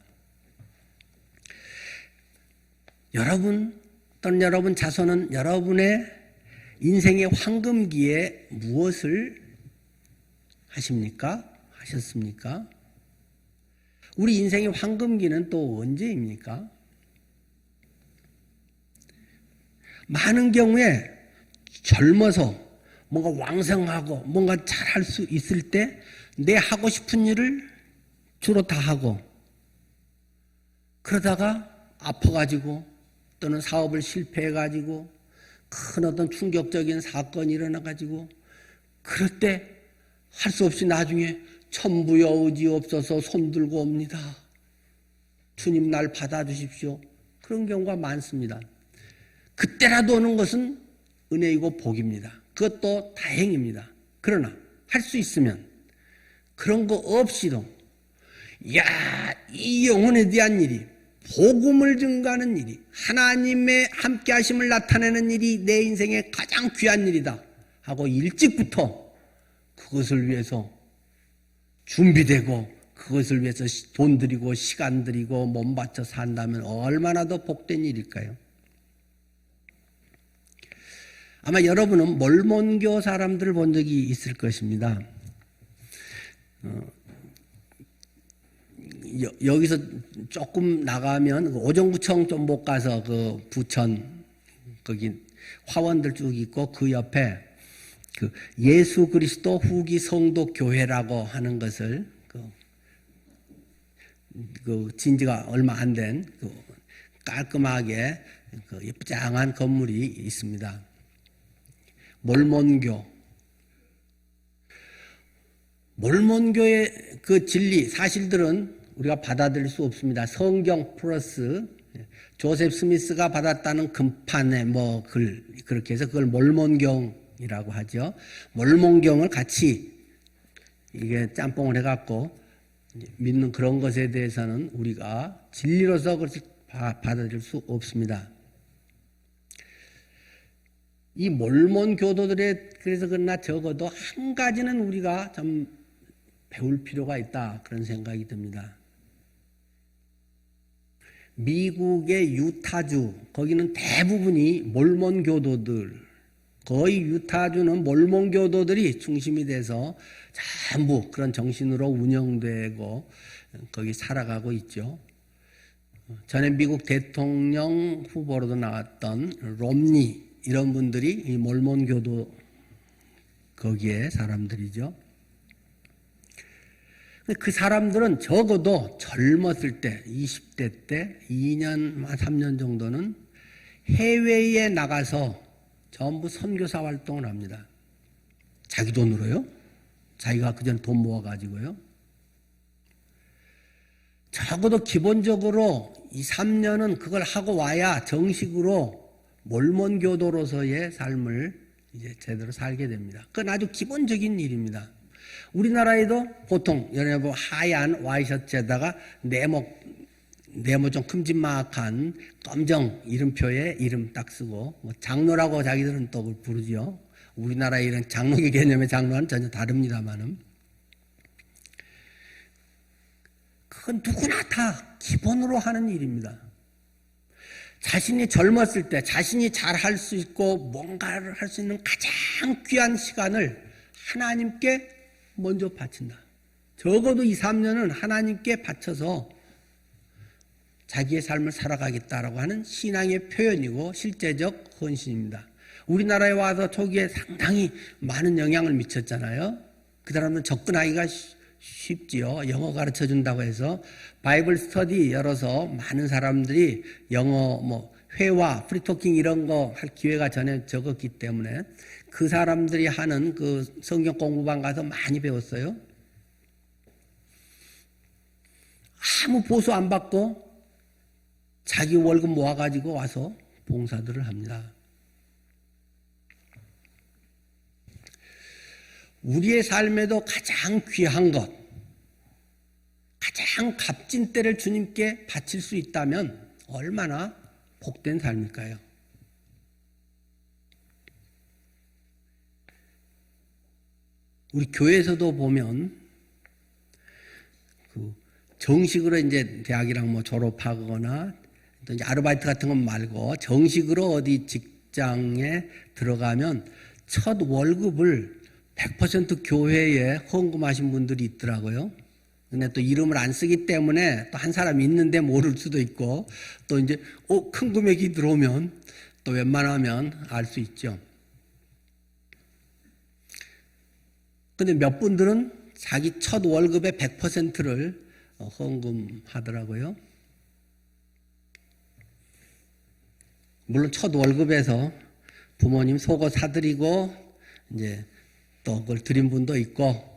여러분 또는 여러분 자손은 여러분의 인생의 황금기에 무엇을 하십니까? 하셨습니까? 우리 인생의 황금기는 또 언제입니까? 많은 경우에 젊어서 뭔가 왕성하고 뭔가 잘할 수 있을 때 내 하고 싶은 일을 주로 다 하고 그러다가 아파가지고 또는 사업을 실패해가지고 큰 어떤 충격적인 사건이 일어나가지고 그럴 때 할 수 없이 나중에 천부여 의지없어서 손들고 옵니다. 주님 날 받아주십시오. 그런 경우가 많습니다. 그때라도 오는 것은 은혜이고 복입니다. 그것도 다행입니다. 그러나 할 수 있으면 그런 거 없이도 이 영혼에 대한 일이 복음을 증가하는 일이 하나님의 함께 하심을 나타내는 일이 내 인생의 가장 귀한 일이다 하고 일찍부터 그것을 위해서 준비되고 그것을 위해서 돈 들이고 시간 들이고 몸 바쳐 산다면 얼마나 더 복된 일일까요? 아마 여러분은 몰몬교 사람들을 본 적이 있을 것입니다. 여기서 조금 나가면 오정구청 좀 못 가서 그 부천 거기 화원들 쭉 있고 그 옆에 그 예수 그리스도 후기 성도 교회라고 하는 것을 그 진지가 얼마 안 된 그 깔끔하게 그 예쁘장한 건물이 있습니다. 몰몬교의 그 진리 사실들은 우리가 받아들일 수 없습니다. 성경 플러스 조셉 스미스가 받았다는 금판의 뭐 글 그렇게 해서 그걸 몰몬경이라고 하죠. 몰몬경을 같이 이게 짬뽕을 해갖고 믿는 그런 것에 대해서는 우리가 진리로서 그것을 받아들일 수 없습니다. 이 몰몬 교도들의 그래서 그러나 적어도 한 가지는 우리가 좀 배울 필요가 있다 그런 생각이 듭니다. 미국의 유타주 거기는 대부분이 몰몬 교도들 거의 유타주는 몰몬 교도들이 중심이 돼서 전부 그런 정신으로 운영되고 거기 살아가고 있죠. 전에 미국 대통령 후보로도 나왔던 롬니 이런 분들이 이 몰몬 교도 거기에 사람들이죠. 그 사람들은 적어도 젊었을 때 20대 때 2년 3년 정도는 해외에 나가서 전부 선교사 활동을 합니다. 자기 돈으로요. 자기가 그전 돈 모아가지고요. 적어도 기본적으로 2, 3년은 그걸 하고 와야 정식으로 몰몬 교도로서의 삶을 이제 제대로 살게 됩니다. 그건 아주 기본적인 일입니다. 우리나라에도 보통 여러분 하얀 와이셔츠에다가 네모 좀 큼지막한 검정 이름표에 이름 딱 쓰고 뭐 장로라고 자기들은 또 부르죠. 우리나라의 이런 장로의 개념의 장로는 전혀 다릅니다만은 그건 누구나 다 기본으로 하는 일입니다. 자신이 젊었을 때 자신이 잘 할 수 있고 뭔가를 할 수 있는 가장 귀한 시간을 하나님께 먼저 바친다. 적어도 2, 3년은 하나님께 바쳐서 자기의 삶을 살아가겠다라고 하는 신앙의 표현이고 실제적 헌신입니다. 우리나라에 와서 초기에 상당히 많은 영향을 미쳤잖아요. 그 사람은 접근하기가 쉽지요. 영어 가르쳐 준다고 해서 바이블 스터디 열어서 많은 사람들이 영어 회화, 프리토킹 이런 거 할 기회가 전에 적었기 때문에 그 사람들이 하는 그 성경 공부방 가서 많이 배웠어요. 아무 보수 안 받고 자기 월급 모아가지고 와서 봉사들을 합니다. 우리의 삶에도 가장 귀한 것, 가장 값진 때를 주님께 바칠 수 있다면 얼마나 복된 삶일까요? 우리 교회에서도 보면 그 정식으로 이제 대학이랑 졸업하거나 또 이제 아르바이트 같은 건 말고 정식으로 어디 직장에 들어가면 첫 월급을 100% 교회에 헌금하신 분들이 있더라고요. 근데 또 이름을 안 쓰기 때문에 또 한 사람이 있는데 모를 수도 있고 또 이제 큰 금액이 들어오면 또 웬만하면 알 수 있죠. 근데 몇 분들은 자기 첫 월급의 100%를 헌금하더라고요. 물론 첫 월급에서 부모님 속옷 사드리고 이제 또 그걸 드린 분도 있고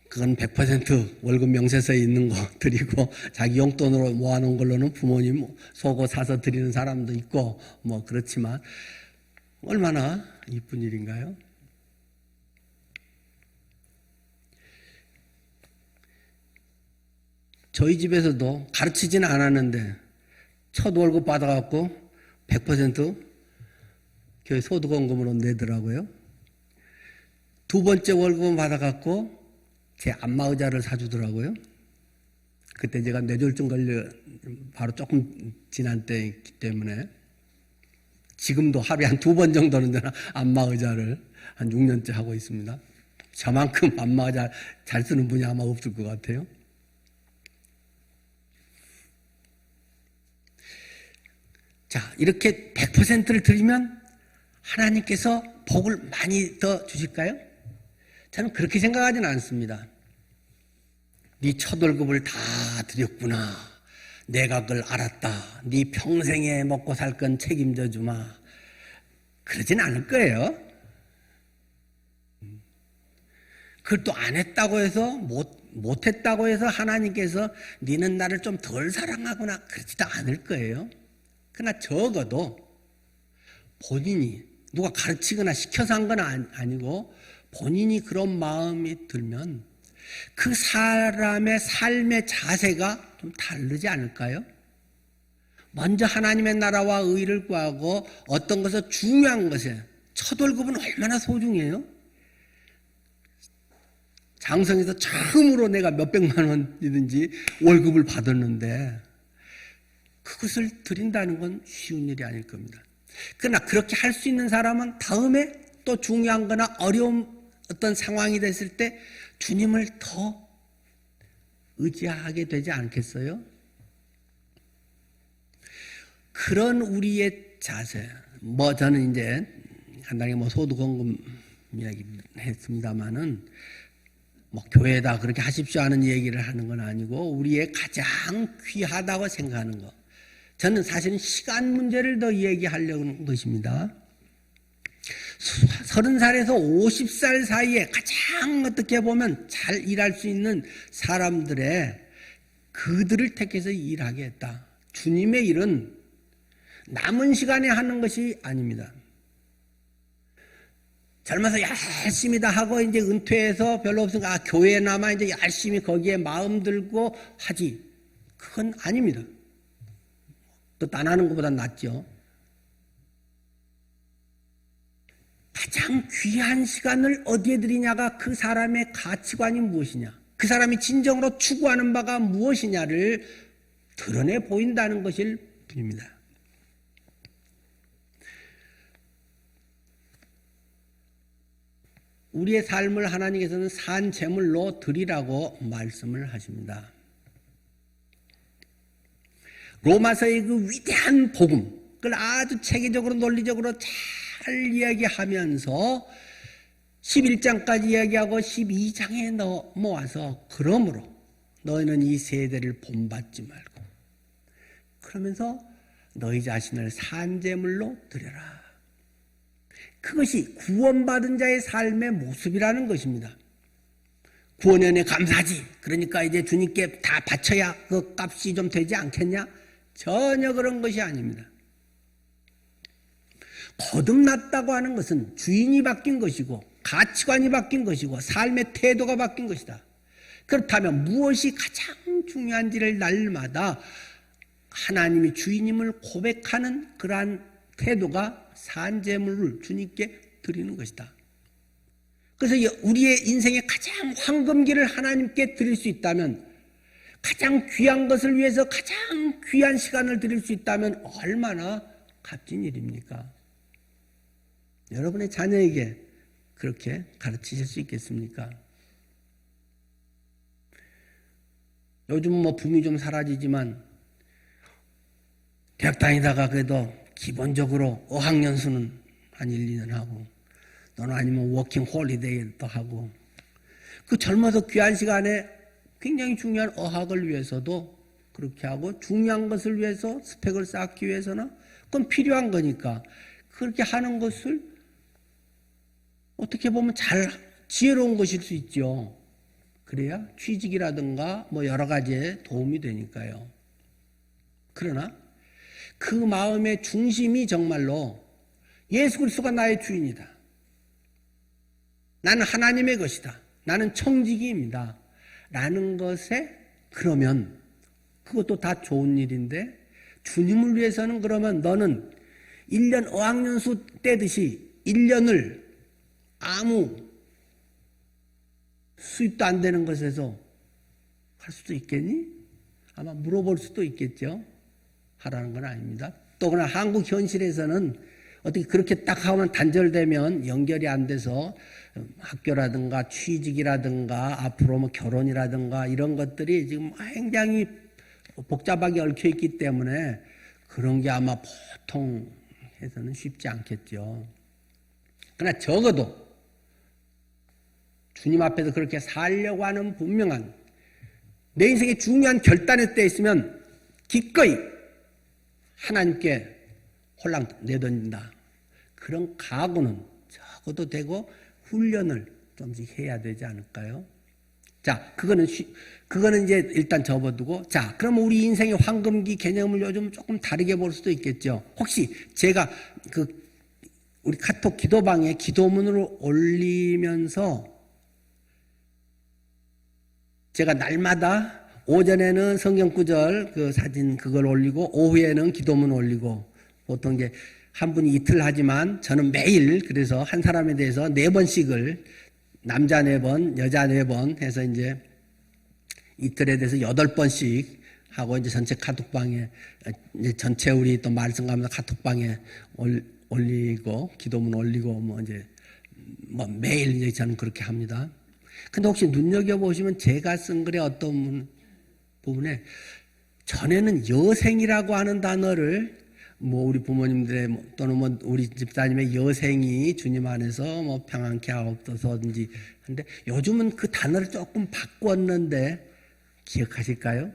그건 100% 월급 명세서에 있는 거 드리고 자기 용돈으로 모아놓은 걸로는 부모님 속옷 사서 드리는 사람도 있고 그렇지만 얼마나 이쁜 일인가요? 저희 집에서도 가르치지는 않았는데 첫 월급 받아갖고 100% 교회 소득원금으로 내더라고요. 두 번째 월급은 받아갖고 제 안마의자를 사주더라고요. 그때 제가 뇌졸중 걸려 바로 조금 지난 때이기 때문에 지금도 하루에 한 2번 정도는 저는 안마의자를 한 6년째 하고 있습니다. 저만큼 안마의자 잘 쓰는 분이 아마 없을 것 같아요. 자, 이렇게 100%를 드리면 하나님께서 복을 많이 더 주실까요? 저는 그렇게 생각하지는 않습니다. 네 첫 월급을 다 드렸구나. 내가 그걸 알았다. 네 평생에 먹고 살 건 책임져 주마. 그러진 않을 거예요. 그걸 또 안 했다고 해서 못 했다고 해서 하나님께서 너는 나를 좀 덜 사랑하구나 그러지도 않을 거예요. 그러나 적어도 본인이 누가 가르치거나 시켜서 한 건 아니고 본인이 그런 마음이 들면 그 사람의 삶의 자세가 좀 다르지 않을까요? 먼저 하나님의 나라와 의를 구하고 어떤 것을 중요한 것에 첫 월급은 얼마나 소중해요? 장성에서 처음으로 내가 몇백만 원이든지 월급을 받았는데 그것을 드린다는 건 쉬운 일이 아닐 겁니다. 그러나 그렇게 할 수 있는 사람은 다음에 또 중요한 거나 어려운 어떤 상황이 됐을 때 주님을 더 의지하게 되지 않겠어요? 그런 우리의 자세, 저는 이제 간단히 소득원금 이야기 했습니다만은 교회에다 그렇게 하십시오 하는 얘기를 하는 건 아니고 우리의 가장 귀하다고 생각하는 거. 저는 사실은 시간 문제를 더 얘기하려는 것입니다. 30살에서 50살 사이에 가장 어떻게 보면 잘 일할 수 있는 사람들의 그들을 택해서 일하게 했다. 주님의 일은 남은 시간에 하는 것이 아닙니다. 젊어서 열심히 다 하고 이제 은퇴해서 별로 없으니까 교회에 남아 이제 열심히 거기에 마음 들고 하지. 그건 아닙니다. 또 딴 하는 것보다 낫죠. 가장 귀한 시간을 어디에 들이냐가 그 사람의 가치관이 무엇이냐, 그 사람이 진정으로 추구하는 바가 무엇이냐를 드러내 보인다는 것일 뿐입니다. 우리의 삶을 하나님께서는 산 제물로 드리라고 말씀을 하십니다. 로마서의 그 위대한 복음, 그걸 아주 체계적으로 논리적으로 잘 이야기하면서 11장까지 이야기하고 12장에 넘어와서 그러므로 너희는 이 세대를 본받지 말고 그러면서 너희 자신을 산제물로 드려라. 그것이 구원받은 자의 삶의 모습이라는 것입니다. 구원연에 감사하지. 그러니까 이제 주님께 다 바쳐야 그 값이 좀 되지 않겠냐? 전혀 그런 것이 아닙니다. 거듭났다고 하는 것은 주인이 바뀐 것이고 가치관이 바뀐 것이고 삶의 태도가 바뀐 것이다. 그렇다면 무엇이 가장 중요한지를 날마다 하나님이 주인임을 고백하는 그러한 태도가 산제물을 주님께 드리는 것이다. 그래서 우리의 인생의 가장 황금기를 하나님께 드릴 수 있다면, 가장 귀한 것을 위해서 가장 귀한 시간을 드릴 수 있다면 얼마나 값진 일입니까? 여러분의 자녀에게 그렇게 가르치실 수 있겠습니까? 요즘 뭐 붐이 좀 사라지지만 대학 다니다가 그래도 기본적으로 어학연수는 한 1, 2년 하고, 또는 아니면 워킹 홀리데이도 하고, 그 젊어서 귀한 시간에 굉장히 중요한 어학을 위해서도 그렇게 하고, 중요한 것을 위해서 스펙을 쌓기 위해서는 그건 필요한 거니까 그렇게 하는 것을 어떻게 보면 잘 지혜로운 것일 수 있죠. 그래야 취직이라든가 뭐 여러 가지에 도움이 되니까요. 그러나 그 마음의 중심이 정말로 예수 그리스도가 나의 주인이다. 나는 하나님의 것이다. 나는 청지기입니다. 라는 것에, 그러면 그것도 다 좋은 일인데, 주님을 위해서는 그러면 너는 1년 어학연수 떼듯이 1년을 아무 수입도 안 되는 것에서 할 수도 있겠니? 아마 물어볼 수도 있겠죠. 하라는 건 아닙니다. 또 그러나 한국 현실에서는 어떻게 그렇게 딱 하면 단절되면 연결이 안 돼서 학교라든가 취직이라든가 앞으로 뭐 결혼이라든가 이런 것들이 지금 굉장히 복잡하게 얽혀 있기 때문에 그런 게 아마 보통 해서는 쉽지 않겠죠. 그러나 적어도 주님 앞에서 그렇게 살려고 하는 분명한, 내 인생의 중요한 결단의 때에 있으면 기꺼이 하나님께 홀랑 내던진다. 그런 각오는 적어도 되고 훈련을 좀씩 해야 되지 않을까요? 자, 그거는 이제 일단 접어두고, 자, 그러면 우리 인생의 황금기 개념을 요즘 조금 다르게 볼 수도 있겠죠. 혹시 제가 우리 카톡 기도방에 기도문을 올리면서 제가 날마다 오전에는 성경구절 그 사진 그걸 올리고, 오후에는 기도문 올리고, 보통 이제 한 분이 이틀 하지만 저는 매일, 그래서 한 사람에 대해서 4번씩을, 남자 4번, 여자 4번 해서 이제 이틀에 대해서 8번씩 하고, 이제 전체 카톡방에, 이제 전체 우리 또 말씀 가면서 카톡방에 올리고, 기도문 올리고, 뭐 이제 뭐 매일 이제 저는 그렇게 합니다. 근데 혹시 눈여겨보시면 제가 쓴 글의 어떤 부분에 전에는 여생이라고 하는 단어를 뭐 우리 부모님들의 또는 뭐 우리 집사님의 여생이 주님 안에서 뭐 평안케 하옵소서든지 근데 요즘은 그 단어를 조금 바꿨는데 기억하실까요?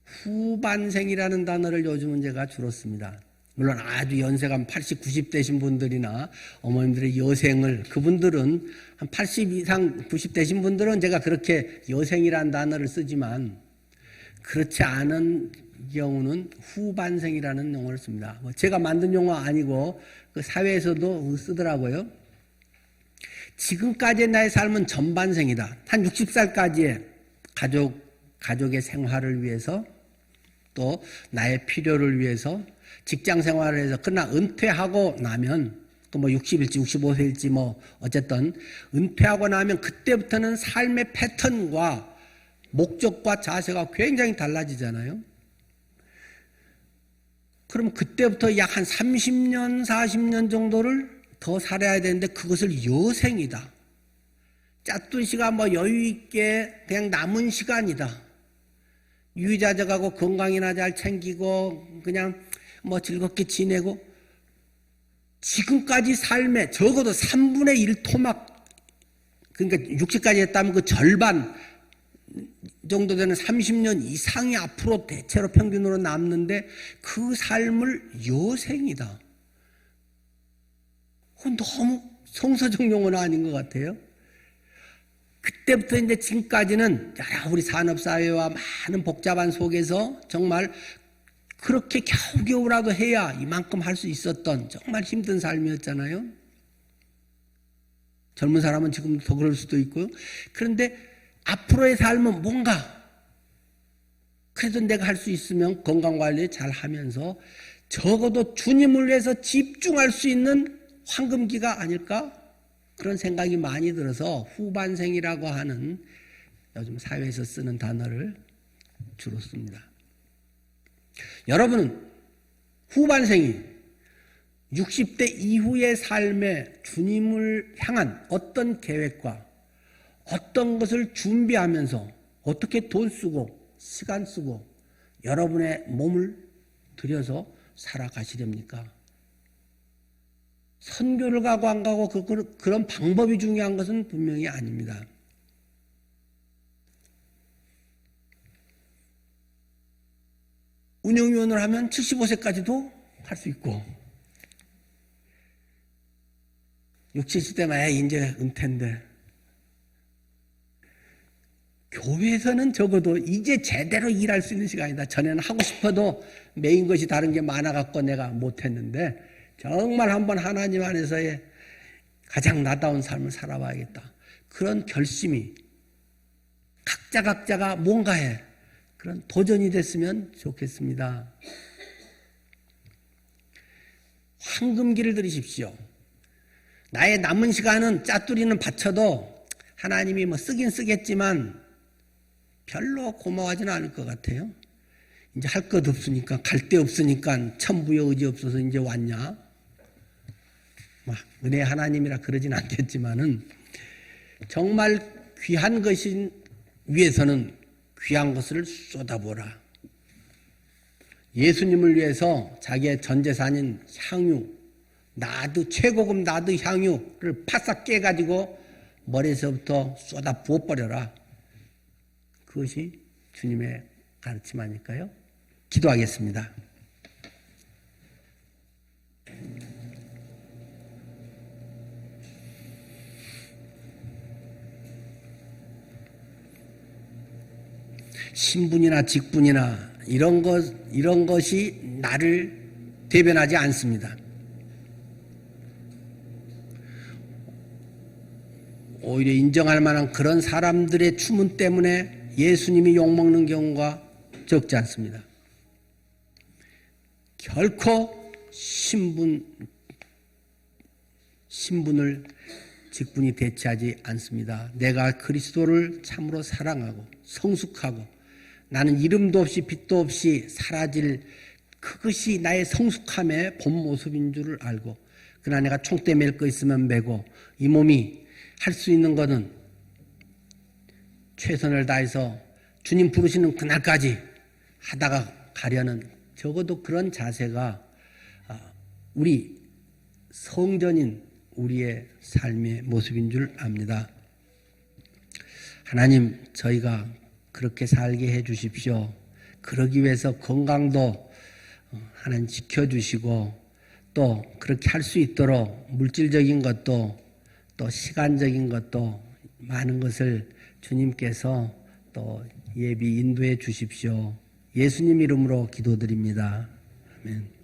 후반생이라는 단어를 요즘은 제가 주로 씁니다. 물론 아주 연세가 80, 90 되신 분들이나 어머님들의 여생을, 그분들은 한 80 이상, 90 되신 분들은 제가 그렇게 여생이라는 단어를 쓰지만, 그렇지 않은 경우는 후반생이라는 용어를 씁니다. 제가 만든 용어 아니고 그 사회에서도 쓰더라고요. 지금까지의 나의 삶은 전반생이다. 한 60살까지의 가족의 생활을 위해서, 또 나의 필요를 위해서 직장 생활을 해서 그러나 은퇴하고 나면, 그 뭐 60일지 65세일지 뭐 어쨌든 은퇴하고 나면 그때부터는 삶의 패턴과 목적과 자세가 굉장히 달라지잖아요. 그럼 그때부터 약 한 30년, 40년 정도를 더 살아야 되는데 그것을 여생이다. 짜투시가 뭐 여유있게 그냥 남은 시간이다. 유유자적하고 건강이나 잘 챙기고 그냥 뭐 즐겁게 지내고, 지금까지 삶의 적어도 3분의 1 토막, 그러니까 60까지 했다면 그 절반 정도 되는 30년 이상이 앞으로 대체로 평균으로 남는데 그 삶을 여생이다. 그건 너무 성서적 용어는 아닌 것 같아요. 그때부터 이제 지금까지는 여러 우리 산업사회와 많은 복잡한 속에서 정말 그렇게 겨우겨우라도 해야 이만큼 할 수 있었던 정말 힘든 삶이었잖아요. 젊은 사람은 지금 더 그럴 수도 있고요. 그런데 앞으로의 삶은 뭔가 그래도 내가 할 수 있으면 건강관리 잘 하면서 적어도 주님을 위해서 집중할 수 있는 황금기가 아닐까? 그런 생각이 많이 들어서 후반생이라고 하는 요즘 사회에서 쓰는 단어를 주로 씁니다. 여러분은 후반생이 60대 이후의 삶에 주님을 향한 어떤 계획과 어떤 것을 준비하면서 어떻게 돈 쓰고 시간 쓰고 여러분의 몸을 들여서 살아가시렵니까? 선교를 가고 안 가고 그런 방법이 중요한 것은 분명히 아닙니다. 운영위원을 하면 75세까지도 할 수 있고 60, 70대만 이제 은퇴인데, 교회에서는 적어도 이제 제대로 일할 수 있는 시간이다. 전에는 하고 싶어도 메인 것이 다른 게 많아갖고 내가 못했는데 정말 한번 하나님 안에서의 가장 나다운 삶을 살아봐야겠다. 그런 결심이 각자가 뭔가에 그런 도전이 됐으면 좋겠습니다. 황금기를 들이십시오. 나의 남은 시간은 짜투리는 바쳐도 하나님이 뭐 쓰긴 쓰겠지만 별로 고마워하지는 않을 것 같아요. 이제 할 것 없으니까, 갈 데 없으니까 천부의 의지 없어서 이제 왔냐? 막 은혜 하나님이라 그러진 않겠지만은 정말 귀한 것인 위해서는 귀한 것을 쏟아보라. 예수님을 위해서 자기의 전 재산인 향유, 나드 최고급 나드 향유를 파싹 깨가지고 머리에서부터 쏟아 부어버려라. 그것이 주님의 가르침 아닐까요? 기도하겠습니다. 신분이나 직분이나 이런 것이 나를 대변하지 않습니다. 오히려 인정할 만한 그런 사람들의 추문 때문에 예수님이 욕먹는 경우가 적지 않습니다. 결코 신분을 직분이 대체하지 않습니다. 내가 그리스도를 참으로 사랑하고 성숙하고 나는 이름도 없이 빛도 없이 사라질 그것이 나의 성숙함의 본 모습인 줄을 알고, 그러나 내가 총대 맬 거 있으면 매고 이 몸이 할 수 있는 것은 최선을 다해서 주님 부르시는 그날까지 하다가 가려는 적어도 그런 자세가 우리 성전인 우리의 삶의 모습인 줄 압니다. 하나님, 저희가 그렇게 살게 해 주십시오. 그러기 위해서 건강도 하나님 지켜주시고 또 그렇게 할 수 있도록 물질적인 것도 또 시간적인 것도 많은 것을 주님께서 또 예비 인도해 주십시오. 예수님 이름으로 기도드립니다. 아멘.